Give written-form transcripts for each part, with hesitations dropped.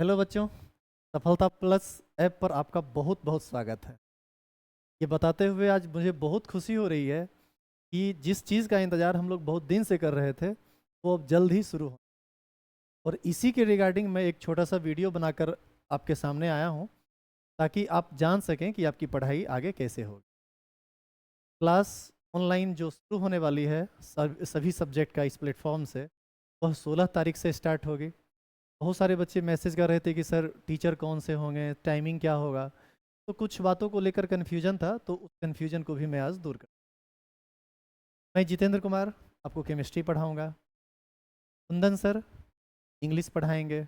Hello बच्चों। सफलता plus app पर आपका बहुत बहुत स्वागत है। ये बताते हुए आज मुझे बहुत खुशी हो रही है कि जिस चीज़ का इंतज़ार हम लोग बहुत दिन से कर रहे थे वो अब जल्द ही शुरू हो। और इसी के रिगार्डिंग मैं एक छोटा सा वीडियो बनाकर आपके सामने आया हूँ ताकि आप जान सकें कि आपकी पढ़ाई आगे कैसे होगी। क्लास ऑनलाइन जो शुरू होने वाली है सभी सब्जेक्ट का इस प्लेटफॉर्म से, वह 16 तारीख से स्टार्ट होगी। बहुत सारे बच्चे मैसेज कर रहे थे कि सर टीचर कौन से होंगे, टाइमिंग क्या होगा। तो कुछ बातों को लेकर कन्फ्यूजन था, तो उस कन्फ्यूजन को भी मैं आज दूर कर। मैं जितेंद्र कुमार आपको केमिस्ट्री पढ़ाऊंगा। कुंदन सर इंग्लिश पढ़ाएंगे।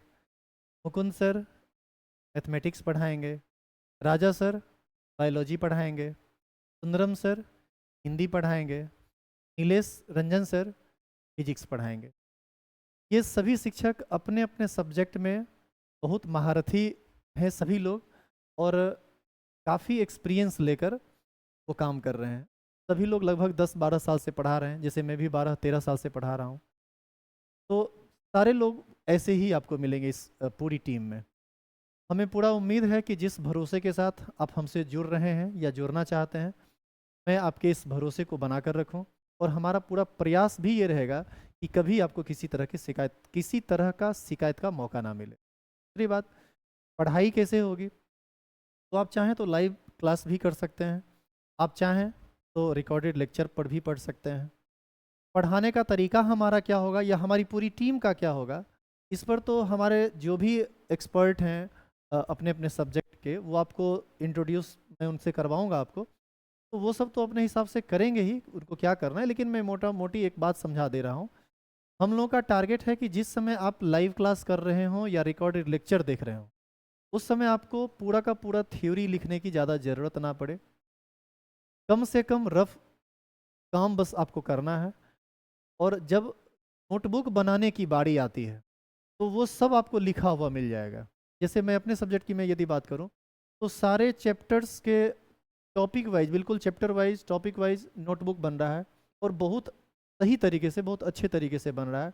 मुकुंद सर मैथमेटिक्स पढ़ाएंगे। राजा सर बायोलॉजी पढ़ाएंगे। सुंदरम सर हिंदी पढ़ाएंगे। नीलेश रंजन सर फिजिक्स पढ़ाएंगे। ये सभी शिक्षक अपने अपने सब्जेक्ट में बहुत महारथी हैं सभी लोग, और काफ़ी एक्सपीरियंस लेकर वो काम कर रहे हैं। सभी लोग लगभग 10-12 साल से पढ़ा रहे हैं, जैसे मैं भी 12-13 साल से पढ़ा रहा हूँ। तो सारे लोग ऐसे ही आपको मिलेंगे इस पूरी टीम में। हमें पूरा उम्मीद है कि जिस भरोसे के साथ आप हमसे जुड़ रहे हैं या जुड़ना चाहते हैं, मैं आपके इस भरोसे को बनाकर रखूं। और हमारा पूरा प्रयास भी ये रहेगा कि कभी आपको किसी तरह का शिकायत का मौका ना मिले। दूसरी बात, पढ़ाई कैसे होगी? तो आप चाहें तो लाइव क्लास भी कर सकते हैं, आप चाहें तो रिकॉर्डेड लेक्चर पर भी पढ़ सकते हैं। पढ़ाने का तरीका हमारा क्या होगा या हमारी पूरी टीम का क्या होगा, इस पर तो हमारे जो भी एक्सपर्ट हैं अपने अपने सब्जेक्ट के, वो आपको इंट्रोड्यूस मैं उनसे करवाऊंगा आपको। तो वो सब तो अपने हिसाब से करेंगे ही, उनको क्या करना है। लेकिन मैं मोटा मोटी एक बात समझा दे रहा हूँ। हम लोगों का टारगेट है कि जिस समय आप लाइव क्लास कर रहे हों या रिकॉर्डेड लेक्चर देख रहे हों, उस समय आपको पूरा का पूरा थ्योरी लिखने की ज़्यादा ज़रूरत ना पड़े। कम से कम रफ काम बस आपको करना है। और जब नोटबुक बनाने की बारी आती है तो वो सब आपको लिखा हुआ मिल जाएगा। जैसे मैं अपने सब्जेक्ट की मैं यदि बात करूं, तो सारे चैप्टर्स के टॉपिक वाइज, बिल्कुल chapter wise topic wise notebook बन रहा है, और बहुत सही तरीके से, बहुत अच्छे तरीके से बन रहा है।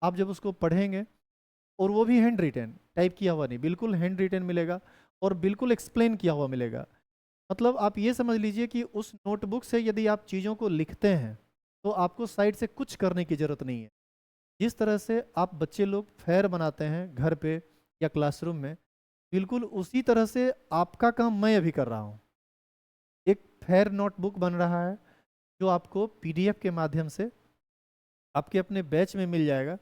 आप जब उसको पढ़ेंगे, और वो भी हैंड रिटेन, टाइप किया हुआ नहीं, बिल्कुल हैंड रिटेन मिलेगा और बिल्कुल एक्सप्लेन किया हुआ मिलेगा। मतलब आप ये समझ लीजिए कि उस नोटबुक से यदि आप चीज़ों को लिखते हैं तो आपको साइड से कुछ करने की ज़रूरत नहीं है। जिस तरह से आप बच्चे लोग फेयर बनाते हैं घर पे या क्लासरूम में, बिल्कुल उसी तरह से आपका काम मैं अभी कर रहा हूँ। एक फेयर नोटबुक बन रहा है जो आपको पीडीएफ के माध्यम से आपके अपने बैच में मिल जाएगा।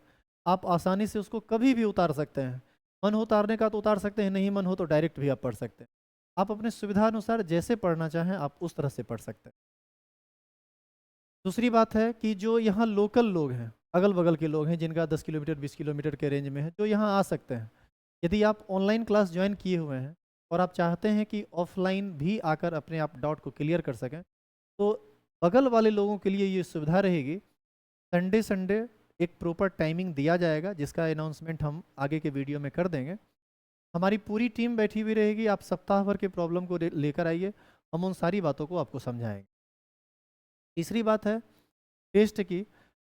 आप आसानी से उसको कभी भी उतार सकते हैं। मन हो उतारने का तो उतार सकते हैं, नहीं मन हो तो डायरेक्ट भी आप पढ़ सकते हैं। आप अपने सुविधा अनुसार जैसे पढ़ना चाहें आप उस तरह से पढ़ सकते हैं। दूसरी बात है कि जो यहाँ लोकल लोग हैं, अगल बगल के लोग हैं, जिनका 10 किलोमीटर 20 किलोमीटर के रेंज में है, जो यहाँ आ सकते हैं। यदि आप ऑनलाइन क्लास ज्वाइन किए हुए हैं और आप चाहते हैं कि ऑफलाइन भी आकर अपने आप डाउट को क्लियर कर सकें, तो बगल वाले लोगों के लिए ये सुविधा रहेगी। संडे संडे एक प्रॉपर टाइमिंग दिया जाएगा, जिसका अनाउंसमेंट हम आगे के वीडियो में कर देंगे। हमारी पूरी टीम बैठी हुई रहेगी। आप सप्ताह भर के प्रॉब्लम को लेकर आइए, हम उन सारी बातों को आपको समझाएंगे। तीसरी बात है टेस्ट की।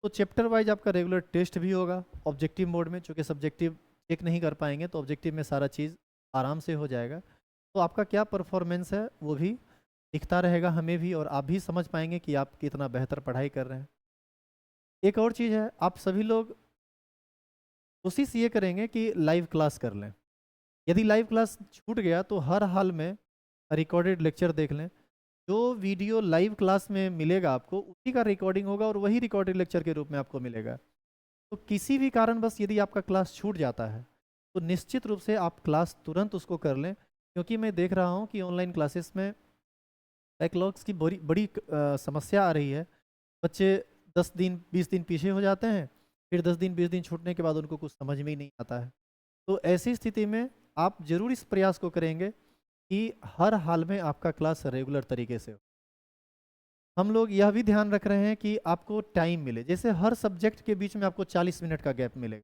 तो चैप्टर वाइज आपका रेगुलर टेस्ट भी होगा ऑब्जेक्टिव मोड में, चूँकि सब्जेक्टिव चेक नहीं कर पाएंगे तो ऑब्जेक्टिव में सारा चीज़ आराम से हो जाएगा। तो आपका क्या परफॉर्मेंस है वो भी दिखता रहेगा हमें भी, और आप भी समझ पाएंगे कि आप कितना बेहतर पढ़ाई कर रहे हैं। एक और चीज़ है, आप सभी लोग कोशिश ये करेंगे कि लाइव क्लास कर लें। यदि लाइव क्लास छूट गया तो हर हाल में रिकॉर्डेड लेक्चर देख लें। जो वीडियो लाइव क्लास में मिलेगा आपको, उसी का रिकॉर्डिंग होगा और वही रिकॉर्डेड लेक्चर के रूप में आपको मिलेगा। तो किसी भी कारण बस यदि आपका क्लास छूट जाता है तो निश्चित रूप से आप क्लास तुरंत उसको कर लें, क्योंकि मैं देख रहा हूँ कि ऑनलाइन क्लासेस में बैकलॉग्स की बड़ी बड़ी समस्या आ रही है। बच्चे 10 दिन 20 दिन पीछे हो जाते हैं, फिर 10 दिन 20 दिन छूटने के बाद उनको कुछ समझ में ही नहीं आता है। तो ऐसी स्थिति में आप जरूर इस प्रयास को करेंगे कि हर हाल में आपका क्लास रेगुलर तरीके से हो। हम लोग यह भी ध्यान रख रहे हैं कि आपको टाइम मिले, जैसे हर सब्जेक्ट के बीच में आपको 40 मिनट का गैप मिलेगा।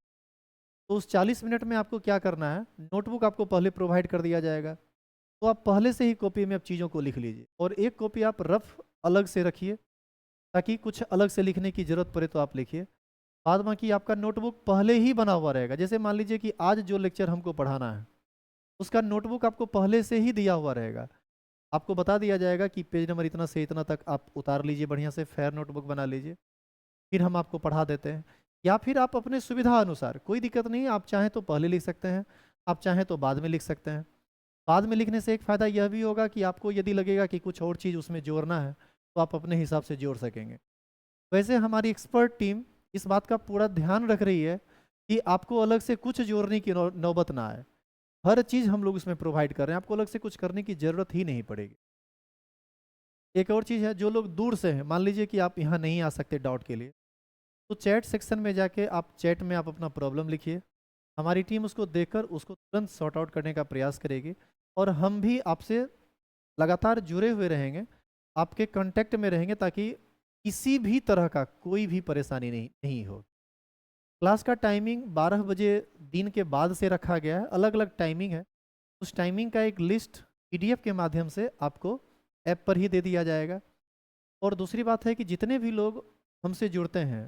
तो उस 40 मिनट में आपको क्या करना है, नोटबुक आपको पहले प्रोवाइड कर दिया जाएगा। तो आप पहले से ही कॉपी में आप चीज़ों को लिख लीजिए, और एक कॉपी आप रफ अलग से रखिए, ताकि कुछ अलग से लिखने की ज़रूरत पड़े तो आप लिखिए। बाद बाकी आपका नोटबुक पहले ही बना हुआ रहेगा। जैसे मान लीजिए कि आज जो लेक्चर हमको पढ़ाना है उसका नोटबुक आपको पहले से ही दिया हुआ रहेगा। आपको बता दिया जाएगा कि पेज नंबर इतना से इतना तक आप उतार लीजिए, बढ़िया से फेयर नोटबुक बना लीजिए, फिर हम आपको पढ़ा देते हैं। या फिर आप अपने सुविधा अनुसार, कोई दिक्कत नहीं है, आप चाहें तो पहले लिख सकते हैं, आप चाहें तो बाद में लिख सकते हैं। बाद में लिखने से एक फ़ायदा यह भी होगा कि आपको यदि लगेगा कि कुछ और चीज़ उसमें जोड़ना है तो आप अपने हिसाब से जोड़ सकेंगे। वैसे हमारी एक्सपर्ट टीम इस बात का पूरा ध्यान रख रही है कि आपको अलग से कुछ जोड़ने की नौबत ना आए। हर चीज़ हम लोग इसमें प्रोवाइड कर रहे हैं, आपको अलग से कुछ करने की ज़रूरत ही नहीं पड़ेगी। एक और चीज़ है, जो लोग दूर से हैं, मान लीजिए कि आप यहाँ नहीं आ सकते डाउट के लिए, तो चैट सेक्शन में जाके आप चैट में आप अपना प्रॉब्लम लिखिए, हमारी टीम उसको देखकर उसको तुरंत सॉर्ट आउट करने का प्रयास करेगी। और हम भी आपसे लगातार जुड़े हुए रहेंगे, आपके कांटेक्ट में रहेंगे, ताकि किसी भी तरह का कोई भी परेशानी नहीं हो। क्लास का टाइमिंग 12 बजे दिन के बाद से रखा गया है, अलग अलग टाइमिंग है। उस टाइमिंग का एक लिस्ट पीडीएफ के माध्यम से आपको ऐप पर ही दे दिया जाएगा। और दूसरी बात है कि जितने भी लोग हमसे जुड़ते हैं,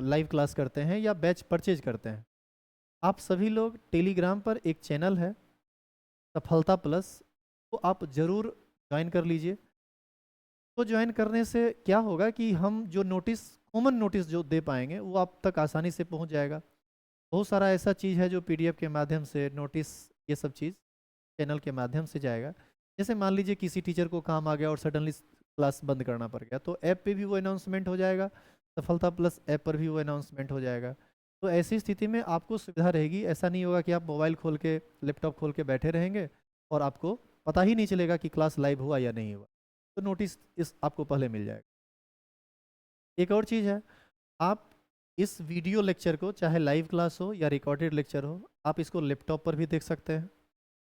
लाइव क्लास करते हैं या बैच परचेज करते हैं, आप सभी लोग टेलीग्राम पर एक चैनल है सफलता प्लस, तो आप ज़रूर ज्वाइन कर लीजिए। तो ज्वाइन करने से क्या होगा कि हम जो नोटिस, कॉमन नोटिस जो दे पाएंगे वो आप तक आसानी से पहुंच जाएगा। बहुत सारा ऐसा चीज़ है जो पीडीएफ के माध्यम से, नोटिस, ये सब चीज़ चैनल के माध्यम से जाएगा। जैसे मान लीजिए किसी टीचर को काम आ गया और सडनली क्लास बंद करना पड़ गया, तो ऐप पे भी वो अनाउंसमेंट हो जाएगा, सफलता प्लस ऐप पर भी वो अनाउंसमेंट हो जाएगा। तो ऐसी स्थिति में आपको सुविधा रहेगी। ऐसा नहीं होगा कि आप मोबाइल खोल के, लैपटॉप खोल के बैठे रहेंगे और आपको पता ही नहीं चलेगा कि क्लास लाइव हुआ या नहीं हुआ। तो नोटिस इस आपको पहले मिल जाएगा। एक और चीज़ है, आप इस वीडियो लेक्चर को, चाहे लाइव क्लास हो या रिकॉर्डेड लेक्चर हो, आप इसको लैपटॉप पर भी देख सकते हैं,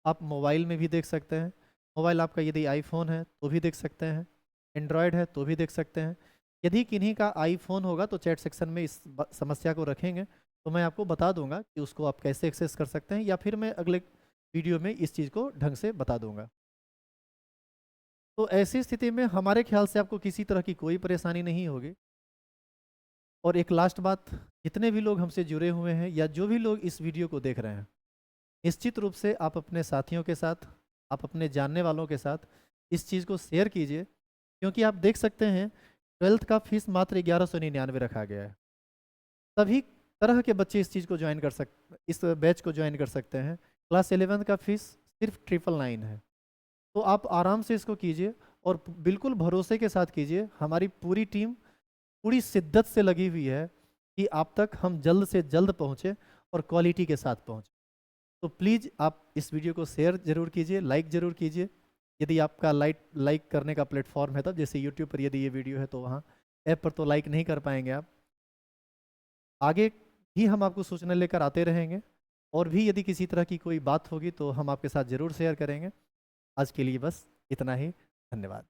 आप मोबाइल में भी देख सकते हैं। मोबाइल आपका यदि आईफोन है तो भी देख सकते हैं, एंड्रॉयड है तो भी देख सकते हैं। यदि किन्हीं का आईफोन होगा तो चैट सेक्शन में इस समस्या को रखेंगे, तो मैं आपको बता दूंगा कि उसको आप कैसे एक्सेस कर सकते हैं, या फिर मैं अगले वीडियो में इस चीज़ को ढंग से बता दूंगा। तो ऐसी स्थिति में हमारे ख्याल से आपको किसी तरह की कोई परेशानी नहीं होगी। और एक लास्ट बात, जितने भी लोग हमसे जुड़े हुए हैं या जो भी लोग इस वीडियो को देख रहे हैं, निश्चित रूप से आप अपने साथियों के साथ, आप अपने जानने वालों के साथ इस चीज़ को शेयर कीजिए, क्योंकि आप देख सकते हैं 12th का फीस मात्र 1199 रखा गया है। सभी तरह के बच्चे इस चीज़ को ज्वाइन कर इस बैच को ज्वाइन कर सकते हैं। क्लास 11th का फीस सिर्फ 999 है। तो आप आराम से इसको कीजिए और बिल्कुल भरोसे के साथ कीजिए। हमारी पूरी टीम पूरी शिद्दत से लगी हुई है कि आप तक हम जल्द से जल्द पहुँचे और क्वालिटी के साथ पहुँचे। तो प्लीज़ आप इस वीडियो को शेयर ज़रूर कीजिए, लाइक ज़रूर कीजिए, यदि आपका लाइक करने का प्लेटफॉर्म है तब। जैसे यूट्यूब पर यदि ये वीडियो है तो वहाँ, ऐप पर तो लाइक नहीं कर पाएंगे आप। आगे भी हम आपको सूचना लेकर आते रहेंगे, और भी यदि किसी तरह की कोई बात होगी तो हम आपके साथ ज़रूर शेयर करेंगे। आज के लिए बस इतना ही। धन्यवाद।